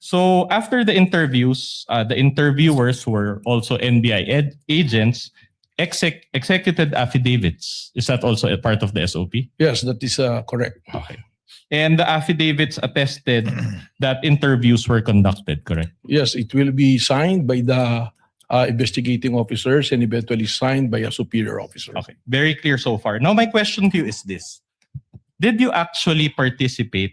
So after the interviews, the interviewers were also NBI agents, executed affidavits. Is that also a part of the SOP? Yes, that is correct. Okay. And the affidavits attested that interviews were conducted, correct? Yes, it will be signed by the investigating officers and eventually signed by a superior officer. Okay. Very clear so far. Now my question to you is this. Did you actually participate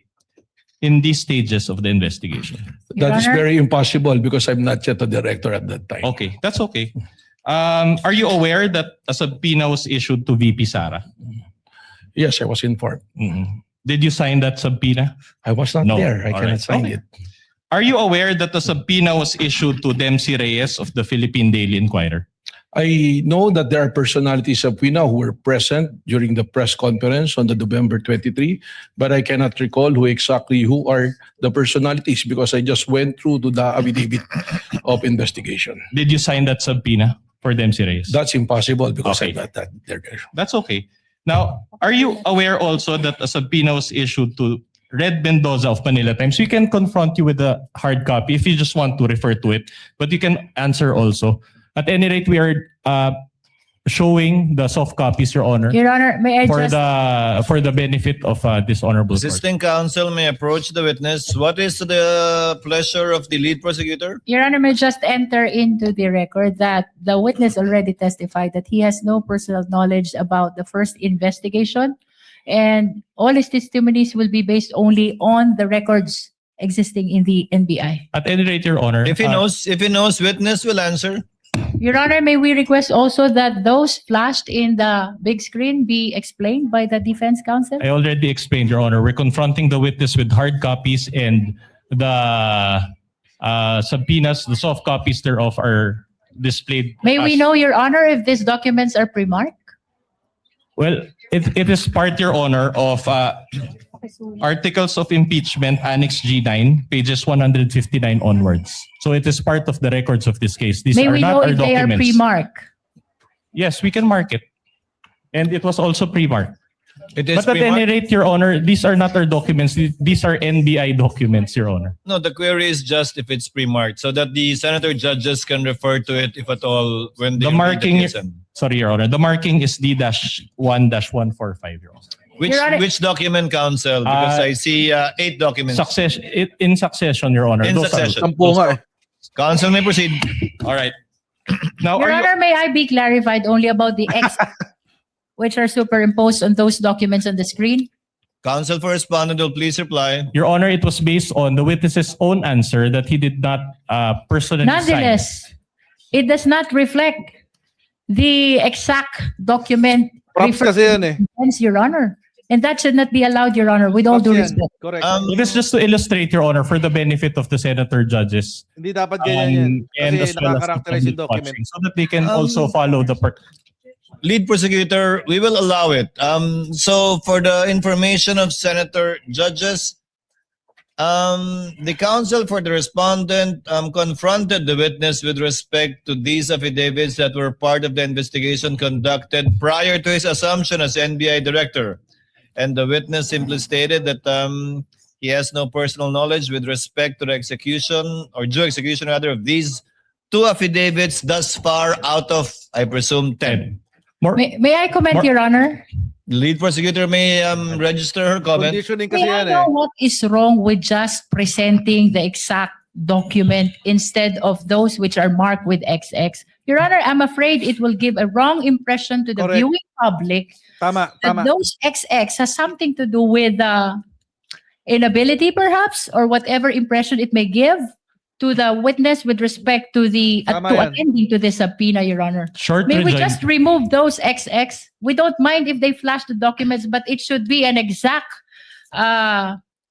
in these stages of the investigation? Your That is Honor? very impossible because I'm not yet a director at that time. Okay, that's okay. Are you aware that a subpoena was issued to VP Sara? Yes, I was informed. Did you sign that subpoena? I was not No. there. I All cannot right. sign Okay. it. Are you aware that the subpoena was issued to Dempsey Reyes of the Philippine Daily Inquirer? I know that there are personalities of WINA who were present during the press conference on the November 23, but I cannot recall who are the personalities because I just went through to the affidavit of investigation. Did you sign that subpoena for Dempsey Reyes? That's impossible because Okay. I'm not that there. That's okay. Now, are you aware also that a subpoena was issued to Red Mendoza of Manila Times? We can confront you with a hard copy if you just want to refer to it, but you can answer also. At any rate, we are showing the soft copies, Your Honor, Your Honor, may I just... for the benefit of this honorable court. Assisting counsel may approach the witness. What is the pleasure of the lead prosecutor? Your Honor, may just enter into the record that the witness already testified that he has no personal knowledge about the first investigation, and all his testimonies will be based only on the records existing in the NBI. At any rate, Your Honor, If he knows, witness will answer. Your Honor, may we request also that those flashed in the big screen be explained by the defense counsel? I already explained, Your Honor. We're confronting the witness with hard copies, and the subpoenas, the soft copies thereof, are displayed. May we as- know, Your Honor, if these documents are pre-marked? Well, it is part, Your Honor, of Articles of Impeachment, Annex G9, pages 159 onwards. So it is part of the records of this case. These May are we not know our if they are documents. pre-marked? Yes, we can mark it. And it was also pre-marked. It is But at any pre-marked. rate, Your Honor, these are not our documents. These are NBI documents, Your Honor. No, the query is just if it's pre-marked so that the senator judges can refer to it if at all when they The read marking, case. sorry, Your Honor, the marking is D-1-145, Your Honor. Your Honor- Which document, counsel? Because I see 8 documents. In succession, Your Honor. In Those are- succession. Sampu nga eh. Counsel may proceed. All right. Now, Your are you, Honor, may I be clarified only about the X, which are superimposed on those documents on the screen? Counsel for respondent will please reply. Your Honor, it was based on the witness's own answer that he did not personally sign. Nonetheless, it does not reflect the exact document Props kasi yan eh. Hence, Your Honor. And that should not be allowed, Your Honor, with all due Props yan. respect. Correct. It is just to illustrate, Your Honor, for the benefit of the senator judges. Hindi dapat ganyan yan. And as Kasi well as the nakaka-characterize yung public document. watching, so that they can also follow the Lead prosecutor, we will allow it. So for the information of senator judges, the counsel for the respondent confronted the witness with respect to these affidavits that were part of the investigation conducted prior to his assumption as NBI director. And the witness simply stated that he has no personal knowledge with respect to the execution or due execution rather of these 2 affidavits thus far out of, I presume, 10. more. May I comment, Your Honor? The lead prosecutor may register her comment. Conditioning kasi May I yan eh. know what is wrong with just presenting the exact document instead of those which are marked with XX? Your Honor, I'm afraid it will give a wrong impression to the Correct. viewing public Tama, that tama. those XX has something to do with inability, perhaps, or whatever impression it may give to the witness with respect to the Tama to yan. attending to the subpoena, Your Honor. Short May we rejoinder. just remove those XX? We don't mind if they flash the documents, but it should be an exact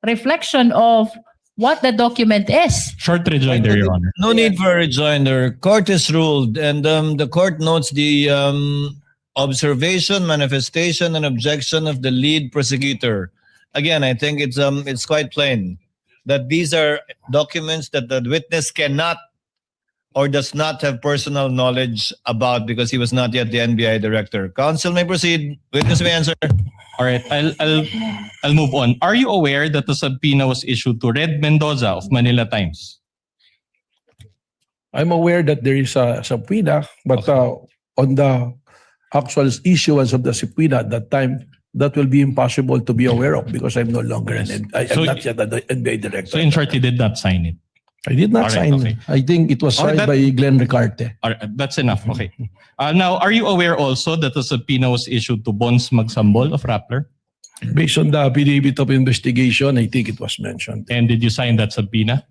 reflection of what the document is. Short rejoinder, Your Honor. No need for a rejoinder. Court is ruled, and the court notes the observation, manifestation, and objection of the lead prosecutor. Again, I think it's quite plain that these are documents that the witness cannot or does not have personal knowledge about because he was not yet the NBI director. Counsel may proceed. Witness may answer. All right, I'll move on. Are you aware that the subpoena was issued to Red Mendoza of Manila Times? I'm aware that there is a subpoena, but on the actual issuance of the subpoena at that time, that will be impossible to be aware of because I'm no longer I'm So- not yet an NBI director. So in short, you did not sign it. I did not All right, sign. okay. I think it was Oh, signed that- by Glenn Ricarte. All right, that's enough. Okay. Now, are you aware also that the subpoena was issued to Bons Magsambol of Rappler? Based on the affidavit of investigation, I think it was mentioned. And did you sign that subpoena?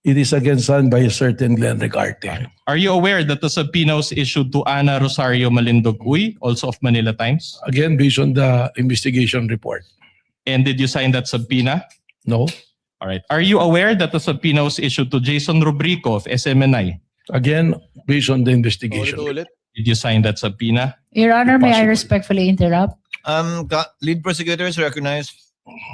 It is again signed by a certain Glenn Ricarte. Are you aware that the subpoena was issued to Ana Rosario Malindog Uy, also of Manila Times? Again, based on the investigation report. And did you sign that subpoena? No. All right. Are you aware that the subpoena was issued to Jason Rubrico of SMNI? Again, based on the investigation. Ulit-ulit. Did you sign that subpoena? Your Honor, may I Possible. respectfully interrupt? Lead prosecutor is recognized.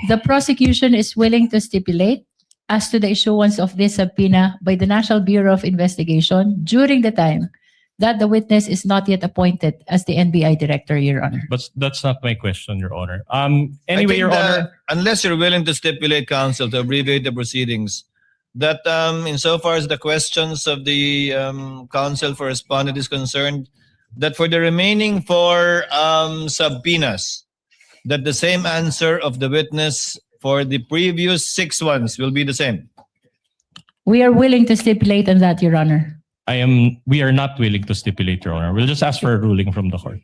The prosecution is willing to stipulate as to the issuance of this subpoena by the National Bureau of Investigation during the time that the witness is not yet appointed as the NBI director, Your Honor. But that's not my question, Your Honor. I Anyway, think Your that Honor. unless you're willing to stipulate, counsel, to abbreviate the proceedings, that insofar as the questions of the counsel for respondent is concerned, that for the remaining four subpoenas, that the same answer of the witness for the previous 6 ones will be the same. We are willing to stipulate on that, Your Honor. We are not willing to stipulate, Your Honor. We'll just ask for a ruling from the court.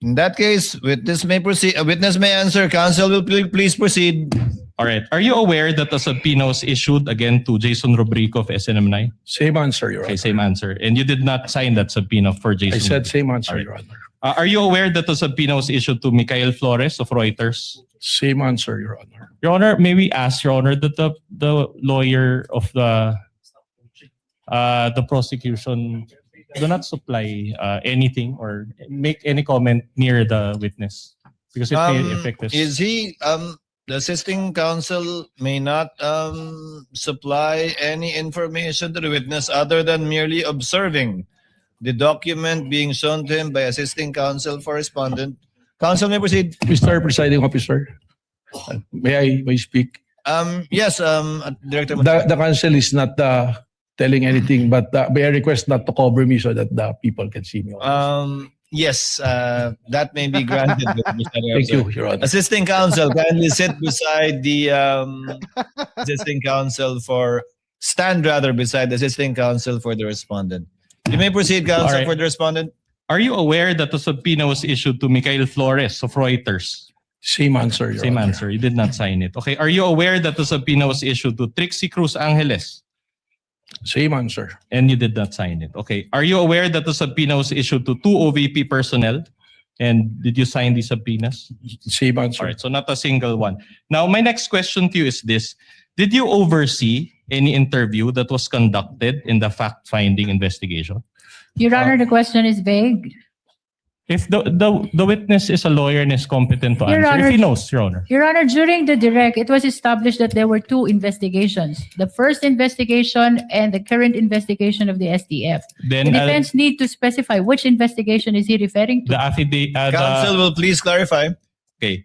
In that case, witness may proceed. Witness may answer. Counsel will please proceed. All right. Are you aware that the subpoena was issued again to Jason Rubrico of SNM9? Same answer, Your Okay, Honor. same answer. And you did not sign that subpoena for Jason. I said same answer, Alright. Your Honor. Are you aware that the subpoena was issued to Michael Flores of Reuters? Same answer, Your Honor. Your Honor, may we ask, Your Honor, that the lawyer of the prosecution do not supply anything or make any comment near the witness because it may affect us. Is he the assisting counsel may not supply any information to the witness other than merely observing the document being shown to him by assisting counsel for respondent. Counsel may proceed. Mr. Presiding Officer, may I speak? Yes, Director. The counsel is not telling anything, but may I request not to cover me so that the people can see me. Yes, that may be granted. Mr. Thank you, Your Honor. Assisting counsel, kindly sit beside the assisting counsel stand beside the assisting counsel for the respondent. You may proceed, counsel, Alright. for the respondent. Are you aware that the subpoena was issued to Michael Flores of Reuters? Same answer, Your Same Honor. answer. You did not sign it. Okay. Are you aware that the subpoena was issued to Trixie Cruz Angeles? Same answer. And you did not sign it. Okay. Are you aware that the subpoena was issued to 2 OVP personnel? And did you sign these subpoenas? Same answer. All right. So not a single one. Now, my next question to you is this. Did you oversee any interview that was conducted in the fact-finding investigation? Your Honor, the question is vague. If the witness is a lawyer and is competent to Your answer, Honor- if he knows, Your Honor. Your Honor, during the direct, it was established that there were 2 investigations. The first investigation and the current investigation of the SDF. The Then defense need to specify which investigation is he referring to. the affidavit. Counsel will please clarify. Okay.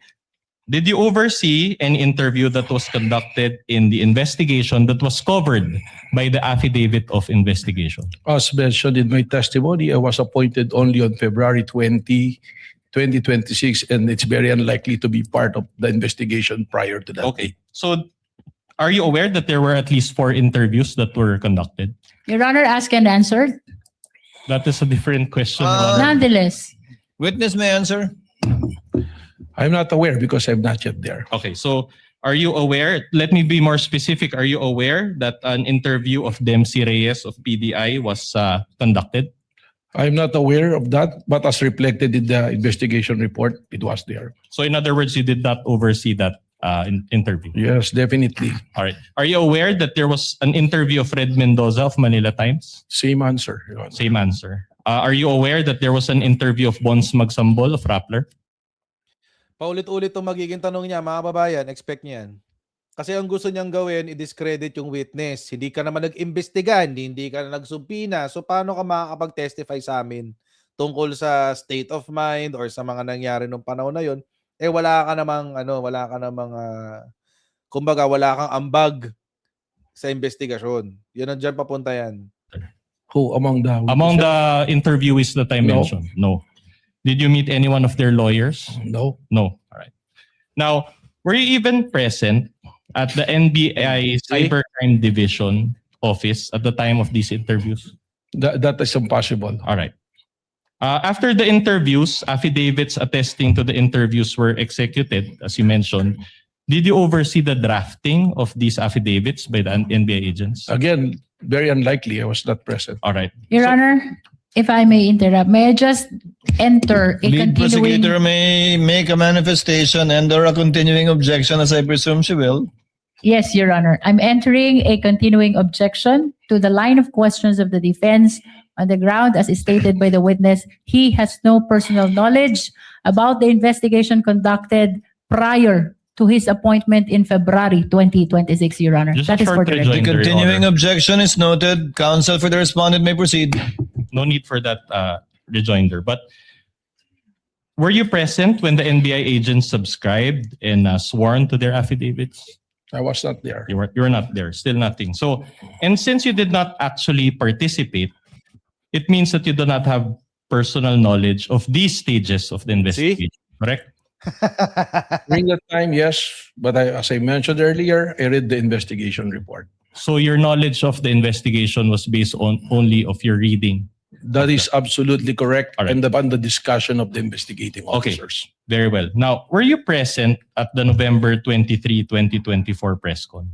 Did you oversee an interview that was conducted in the investigation that was covered by the affidavit of investigation? As mentioned in my testimony, I was appointed only on February 20, 2026, and it's very unlikely to be part of the investigation prior to that. Okay. So are you aware that there were at least 4 interviews that were conducted? Your Honor, asked and answered. That is a different question. Your Uh, Honor. Nonetheless, Witness may answer. I'm not aware because I'm not yet there. Okay. So are you aware? Let me be more specific. Are you aware that an interview of Dempsey Reyes of PDI was conducted? I'm not aware of that, but as reflected in the investigation report, it was there. So in other words, you did not oversee that interview. Yes, definitely. All right. Are you aware that there was an interview of Red Mendoza of Manila Times? Same answer, Your Honor. Same answer. Are you aware that there was an interview of Bons Magsambol of Rappler? Paulit-ulit itong magiging tanong niya, mga babayan. Expect niyan. Kasi ang gusto niyang gawin, i-discredit yung witness. Hindi ka naman nag-imbestiga, hindi ka na nagsumpina. So paano ka makakapag-testify sa amin tungkol sa state of mind or sa mga nangyari nung panahon na yon? Eh wala ka namang kumbaga wala kang ambag sa investigasyon. Yun ang dyan papunta yan. Who among the Among witnesses? the interviewees that I No. mentioned, no. Did you meet any one of their lawyers? No. No. All right. Now, were you even present at the NBI Cybercrime Division office at the time of these interviews? That is impossible. All right. After the interviews, affidavits attesting to the interviews were executed, as you mentioned. Did you oversee the drafting of these affidavits by the NBI agents? Again, very unlikely. I was not present. All right. Your Honor, if I may interrupt, may I just enter a Lead continuing... prosecutor may make a manifestation and or a continuing objection, as I presume she will. Yes, Your Honor. I'm entering a continuing objection to the line of questions of the defense on the ground as stated by the witness. He has no personal knowledge about the investigation conducted prior to his appointment in February 2026, Your Honor. Just a That is for short the rejoinder. record. The Your continuing Honor. objection is noted. Counsel for the respondent may proceed. No need for that rejoinder. But were you present when the NBI agents subscribed and sworn to their affidavits? I was not there. You were not there. Still nothing. So, and since you did not actually participate, it means that you do not have personal knowledge of these stages of the investigation. Correct? During that time, yes, but as I mentioned earlier, I read the investigation report. So your knowledge of the investigation was based on only of your reading. That is absolutely correct, All right. and upon the discussion of the investigating Okay. officers. Very well. Now, were you present at the November 23, 2024 press con?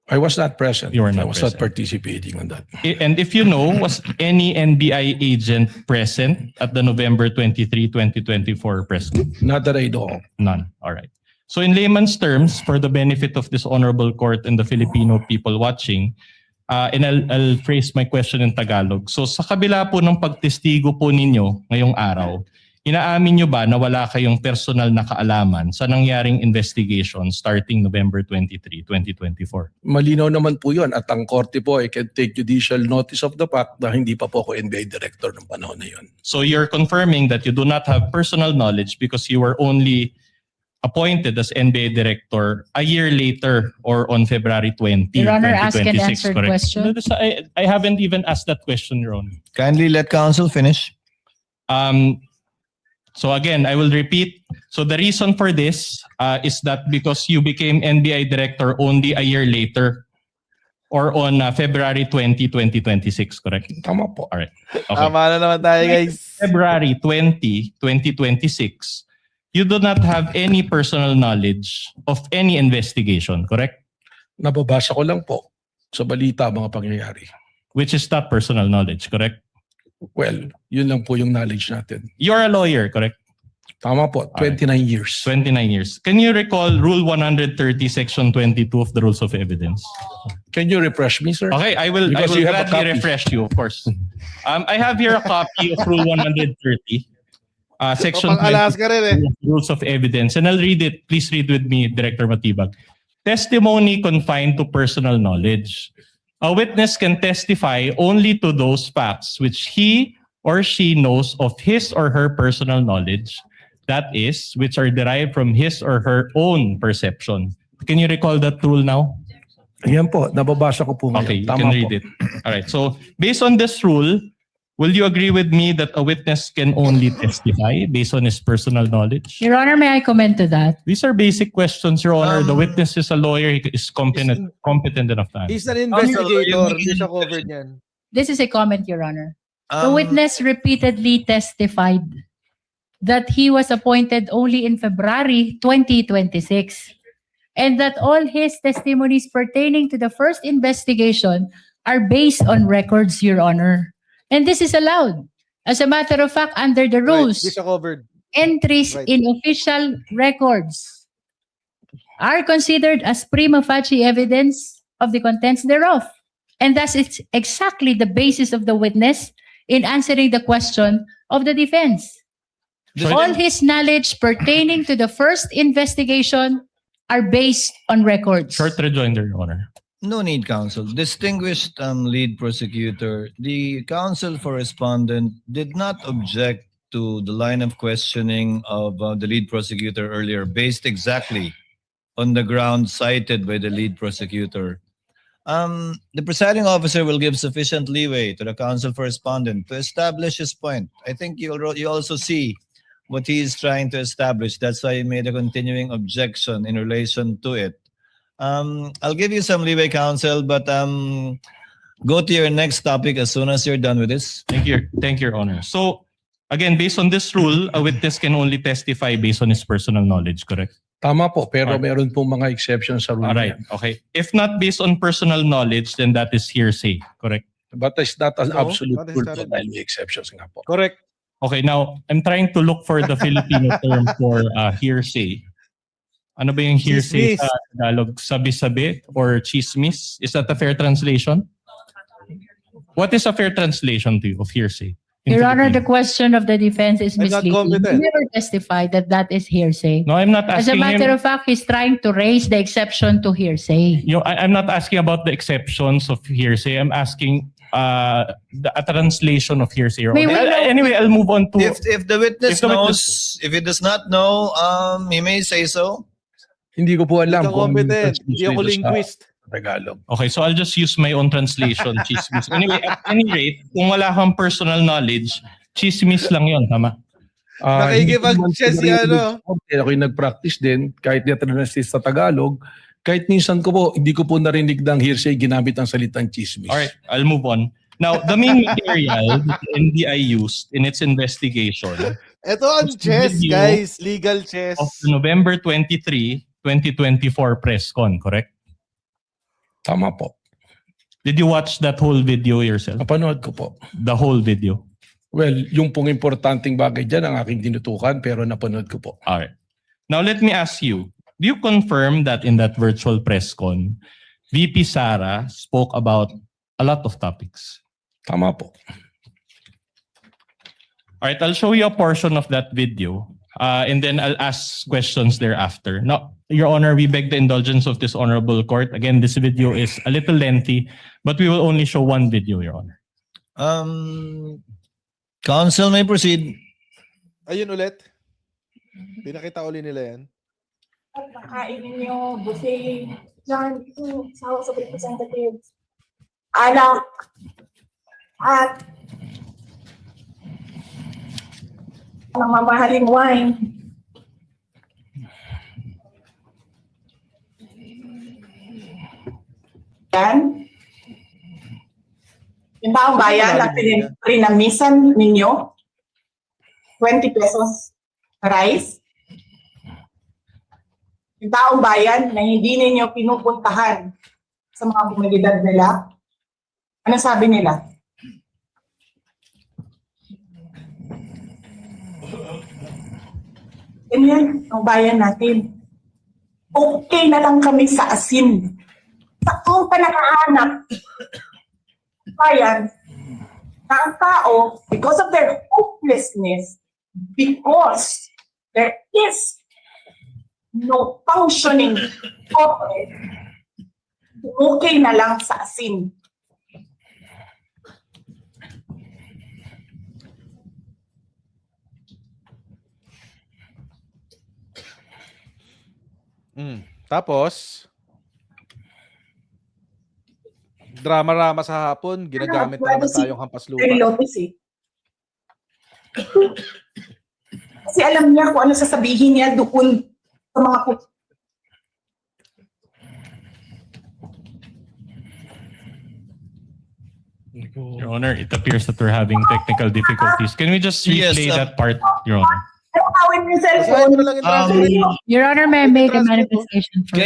I was not present. You were not I was present. not participating on that. And if you know, was any NBI agent present at the November 23, 2024 press con? Not that I know of. None. All right. So in layman's terms, for the benefit of this honorable court and the Filipino people watching, and I'll phrase my question in Tagalog. So sa kabila po ng pagtestigo po ninyo ngayong araw, inaamin nyo ba na wala kayong personal na kaalaman sa nangyaring investigation starting November 23, 2024? Malinaw naman po yun. At ang korte po, I can take judicial notice of the fact na hindi pa po ako NBI director ng panahon na yun. So you're confirming that you do not have personal knowledge because you were only appointed as NBA director a year later or on February 20, Your Honor, ask and 2026, answer correct? question. No, I haven't even asked that question, Your Honor. Kindly let counsel finish. So again, I will repeat. So the reason for this is that because you became NBI director only a year later or on February 20, 2026, correct? Tama po. All right. Okay. Tama na naman tayo, guys. February 20, 2026, you do not have any personal knowledge of any investigation, correct? Nababasa ko lang po sa balita mga pangyayari. Which is not personal knowledge, correct? Well, yun lang po yung knowledge natin. You're a lawyer, correct? Tama po, 29 years. 29 years. Can you recall Rule 130, Section 22 of the Rules of Evidence? Can you refresh me, sir? Okay, I will Because you have a gladly copy. refresh you, of course. I have here a copy of Rule 130, Section Pang alas 22 ka rin eh. of the Rules of Evidence, and I'll read it. Please read with me, Director Matibag. Testimony confined to personal knowledge. A witness can testify only to those facts which he or she knows of his or her personal knowledge, that is, which are derived from his or her own perception. Can you recall that rule now? Ayan po, nababasa ko po ngayon. Okay, you Tama can po. read it. All right. So, based on this rule, will you agree with me that a witness can only testify based on his personal knowledge? Your Honor, may I comment to that? These are basic questions, Your Honor. The witness is a lawyer. He is competent enough to answer. He's an investigator. Hindi siya covered niyan. This is a comment, Your Honor. The Um, witness repeatedly testified that he was appointed only in February 2026 and that all his testimonies pertaining to the first investigation are based on records, Your Honor. And this is allowed. As a matter of fact, under the Right, rules, Hindi siya covered. entries Right. in official records are considered as prima facie evidence of the contents thereof. And thus, it's exactly the basis of the witness in answering the question of the defense. So- All his knowledge pertaining to the first investigation are based on records. Short rejoinder, Your Honor. No need, counsel. Distinguished lead prosecutor, the counsel for respondent did not object to the line of questioning of the lead prosecutor earlier, based exactly on the ground cited by the lead prosecutor. The presiding officer will give sufficient leeway to the counsel for respondent to establish his point. I think you also see what he is trying to establish. That's why he made a continuing objection in relation to it. I'll give you some leeway, counsel, but go to your next topic as soon as you're done with this. Thank you, Your Honor. So, again, based on this rule, a witness can only testify based on his personal knowledge, correct? Tama po, pero Alright. meron pong mga exceptions sa rule All na right, yan. okay. If not based on personal knowledge, then that is hearsay, correct? But it's not an No, absolute not rule po necessarily. dahil may exceptions nga po. Correct. Okay, now, I'm trying to look for the Filipino term for hearsay. Ano ba yung hearsay Chismis. sa Tagalog? Sabi-sabi or chismis? Is that a fair translation? What is a fair translation to you of hearsay? in Your Honor, the Filipino? question of the defense is I'm not misleading. He competent. never testified that that is hearsay. No, I'm not As a asking matter him. of fact, he's trying to raise the exception to hearsay. I'm not asking about the exceptions of hearsay. I'm asking a translation of hearsay. May we know- Anyway, I'll move on to. If the witness If the knows, if he does not know, he may say so. Hindi ko po Hindi alam ka kung competent. Hindi ako dito sa linguist. Tagalog. Okay, so I'll just use my own translation, chismis. Anyway, at any rate, kung wala kang personal knowledge, chismis lang yon, tama? Nakikipag-chess si ano. Ako yung nag-practice din, kahit di translate sa Tagalog, kahit minsan ko po, hindi ko po narinig ng hearsay ginamit ang salitang chismis. Alright, I'll move on. Now, the main material that the NBI used in its investigation Ito ang Gusto chess, video guys. Legal chess. of the November 23, 2024 press con, correct? Tama po. Did you watch that whole video yourself? Napanood ko po. The whole video? Well, yung pong importanteng bagay dyan ang aking tinutukan pero napanood ko po. Alright. Now, let me ask you, do you confirm that in that virtual press con, VP Sara spoke about a lot of topics? Tama po. Alright, I'll show you a portion of that video and then I'll ask questions thereafter. Now, Your Honor, we beg the indulgence of this honorable court. Again, this video is a little lengthy, but we will only show one video, Your Honor. Counsel may proceed. Ayun ulit. Pinakita uli nila yan. Pagkakain ninyo, buffet, dyan, dito, sa House of Representatives, alak, at ng mamahaling wine. Yan. Yung taong bayan na pinamisan ninyo, 20 pesos rice. Yung taong bayan na hindi ninyo pinupuntahan sa mga komunidad nila, ano sabi nila? Ganyan ang bayan natin. Okay na lang kami sa asin. Sa kung pa nakahanap, bayan, na ang tao, because of their hopelessness, because there is no functioning corporate, okay na lang sa asin. Tapos, drama-rama sa hapon, ginagamit na naman tayong hampas lupa. Very Lopez eh. Kasi alam niya kung ano sasabihin niya doon sa mga Your Honor, it appears that we're having technical difficulties. Can we just Yes, replay that part, Your Honor? Nakawin yung Basahin cellphone. mo na lang yung translate. Your Honor, may I make a manifestation first?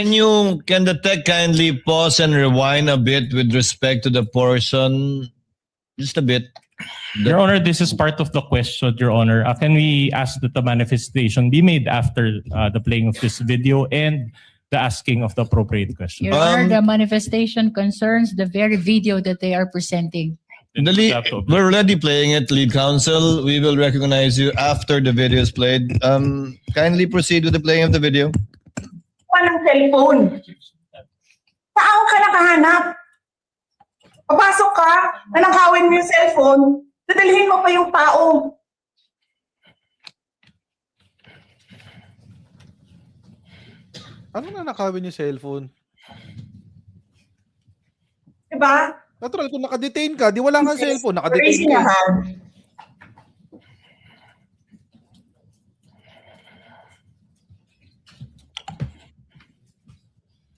Can the tech kindly pause and rewind a bit with respect to the portion? Just a bit. Your Honor, this is part of the question, Your Honor. Can we ask that the manifestation be made after the playing of this video and the asking of the appropriate question? Your Honor, the manifestation concerns the very video that they are presenting. We're already playing it, lead counsel. We will recognize you after the video is played. Kindly proceed with the playing of the video. pa ng cellphone. Saan ka nakahanap? Papasok ka, nanakawin mo yung cellphone, dadalhin mo pa yung tao. Ano na nakawin yung cellphone? Diba? Natural, kung nakadetain ka, di wala kang cellphone, nakadetain Crazy ka. naman.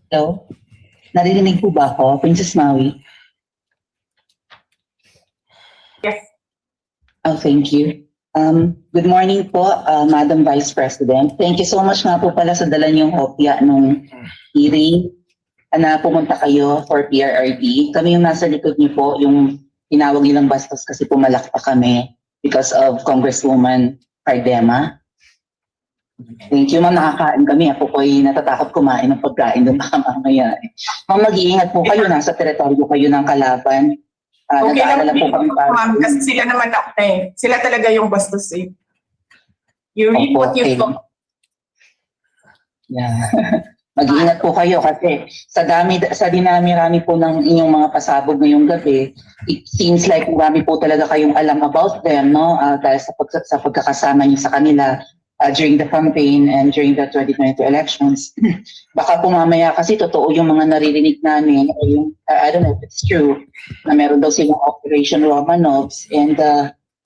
Hello? Naririnig po ba ako, Princess Maui? Yes. Oh, thank you. Good morning po, Madam Vice President. Thank you so much nga po pala sa dala niyong kopya nung hearing na pumunta kayo for PRRD. Kami yung nasa likod niyo po, yung tinawag nilang bastos kasi pumalak pa kami because of Congresswoman Cardema. Thank you, ma'am. Nakakain kami. Ako po ay natatakot kumain ng pagkain doon baka mamaya. Ma'am, mag-iingat po kayo. Nasa teritoryo kayo ng kalaban. Okay Nag-aalala lang po kami para. ma'am, kasi sila naman ako eh. Sila talaga yung bastos eh. You read Opo, what you okay. saw. Yeah. Mag-iingat po kayo kasi sa dinami-rami po ng inyong mga pasabog ngayong gabi, it seems like marami po talaga kayong alam about them, no? Dahil sa pagkakasama niyo sa kanila during the campaign and during the 2022 elections. Baka po mamaya kasi totoo yung mga naririnig namin, o yung, I don't know if it's true, na meron daw silang Operation Romanovs and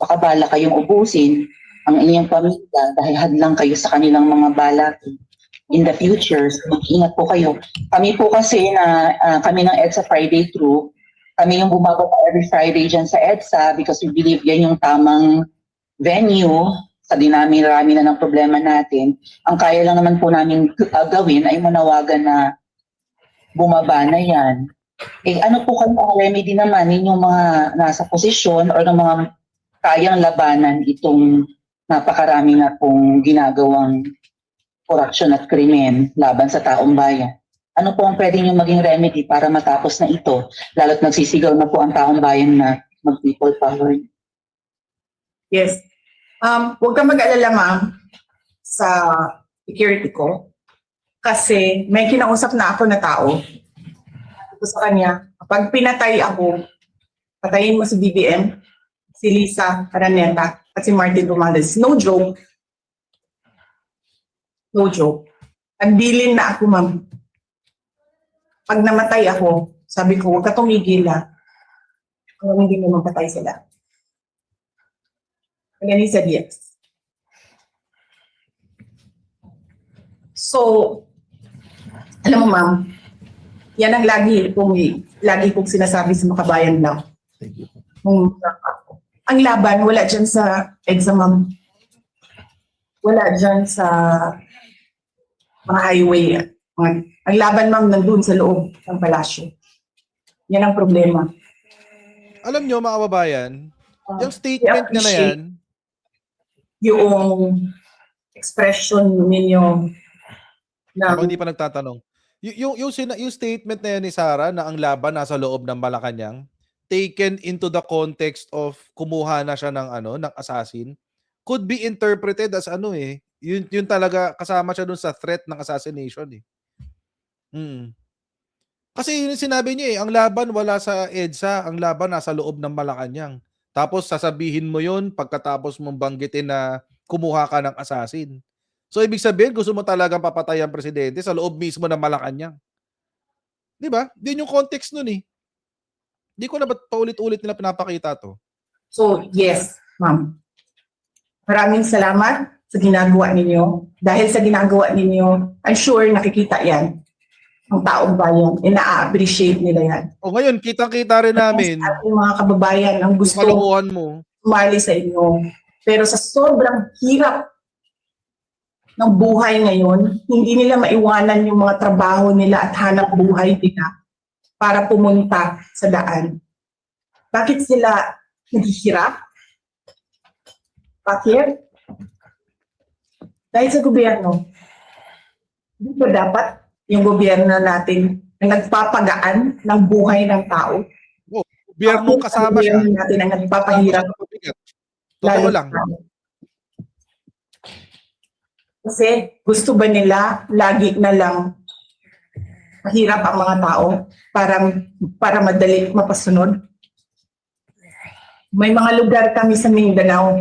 baka bala kayong ubusin ang inyong pamilya dahil hadlang kayo sa kanilang mga balak in the future. So, mag-ingat po kayo. Kami po kasi kami ng EDSA Friday Through, kami yung bumababa every Friday dyan sa EDSA because we believe yan yung tamang venue sa dinami-rami na ng problema natin. Ang kaya lang naman po namin gawin ay manawagan na bumaba na yan. Eh ano po kayo ang remedy naman ninyong mga nasa posisyon or ng mga kayang labanan itong napakarami na pong ginagawang korupsyon at krimen laban sa taong bayan? Ano po ang pwede nyo maging remedy para matapos na ito? Lalo't nagsisigaw na po ang taong bayan na mag-people power. Yes. Huwag kang mag-alala ma'am sa security ko kasi may kinausap na ako na tao. Ito sa kanya, kapag pinatay ako, patayin mo si BBM, si Lisa Araneta at si Martin Romualdez. No joke. No joke. Nagbilin na ako ma'am. Pag namatay ako, sabi ko, huwag ka tumigil ha. Hanggang hindi mo mapatay sila. And then he said yes. So, alam mo ma'am, yan ang lagi kong sinasabi sa makabayan lang. Ang laban, wala dyan sa EDSA ma'am. Wala dyan sa mga highway. Ang laban ma'am nandun sa loob ng palasyo. Yan ang problema. Alam nyo mga kababayan, yung statement niya na yan, Yung expression ninyo na ako hindi pa nagtatanong. Yung statement na yan ni Sarah na ang laban nasa loob ng Malacanang, taken into the context of kumuha na siya ng ng assassin, could be interpreted as yun talaga kasama siya dun sa threat ng assassination eh. Kasi yun yung sinabi niya ang laban wala sa EDSA, ang laban nasa loob ng Malacanang. Tapos sasabihin mo yun pagkatapos mong banggitin na kumuha ka ng assassin. So ibig sabihin gusto mo talagang papatay ang presidente sa loob mismo ng Malacanang. 'Di ba? Din yung context nun eh. Hindi ko na ba't paulit-ulit nila pinapakita to. So, yes, ma'am. Maraming salamat sa ginagawa ninyo. Dahil sa ginagawa ninyo, I'm sure nakikita yan ng taong bayan. Ina-appreciate nila yan. O ngayon, kitang-kita rin namin At yung mga kababayan ang yung gusto kalokohan mo. sumali sa inyo. Pero sa sobrang hirap ng buhay ngayon, hindi nila maiwanan yung mga trabaho nila at hanap buhay nila para pumunta sa daan. Bakit sila naghihirap? Bakit? Dahil sa gobyerno. Hindi ba dapat yung gobyerno natin ang nagpapagaan ng buhay ng tao? Gobyernong kasama siya. Gobyerno natin ang nagpapahirap. Totoo lang. Kasi gusto ba nila lagi na lang mahirap ang mga tao para madali mapasunod. May mga lugar kami sa Mindanao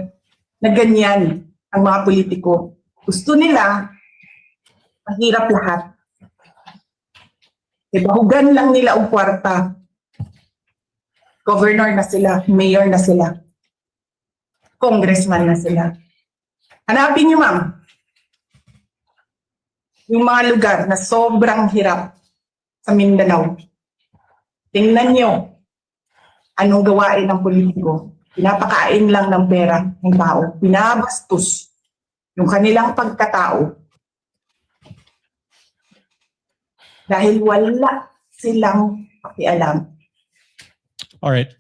na ganyan ang mga politiko. Gusto nila, mahirap lahat. Bahugan lang nila ang kwarta. Governor na sila, mayor na sila, congressman na sila. Hanapin niyo, ma'am, yung mga lugar na sobrang hirap sa Mindanao. Tingnan niyo anong gawain ng politiko. Pinapakain lang ng pera ng tao. Pinabastos yung kanilang pagkatao. Dahil wala silang pakialam. All right.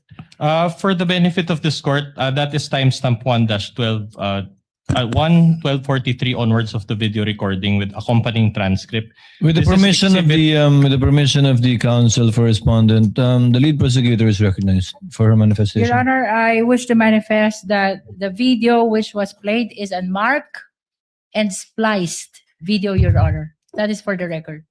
For the benefit of this court, that is timestamp 1-12, 1:12:43 onwards of the video recording with accompanying transcript. With the This is permission of exhibit- with the permission of the counsel for respondent, the lead prosecutor is recognized for her manifestation. Your Honor, I wish to manifest that the video which was played is unmarked and spliced video, Your Honor. That is for the record.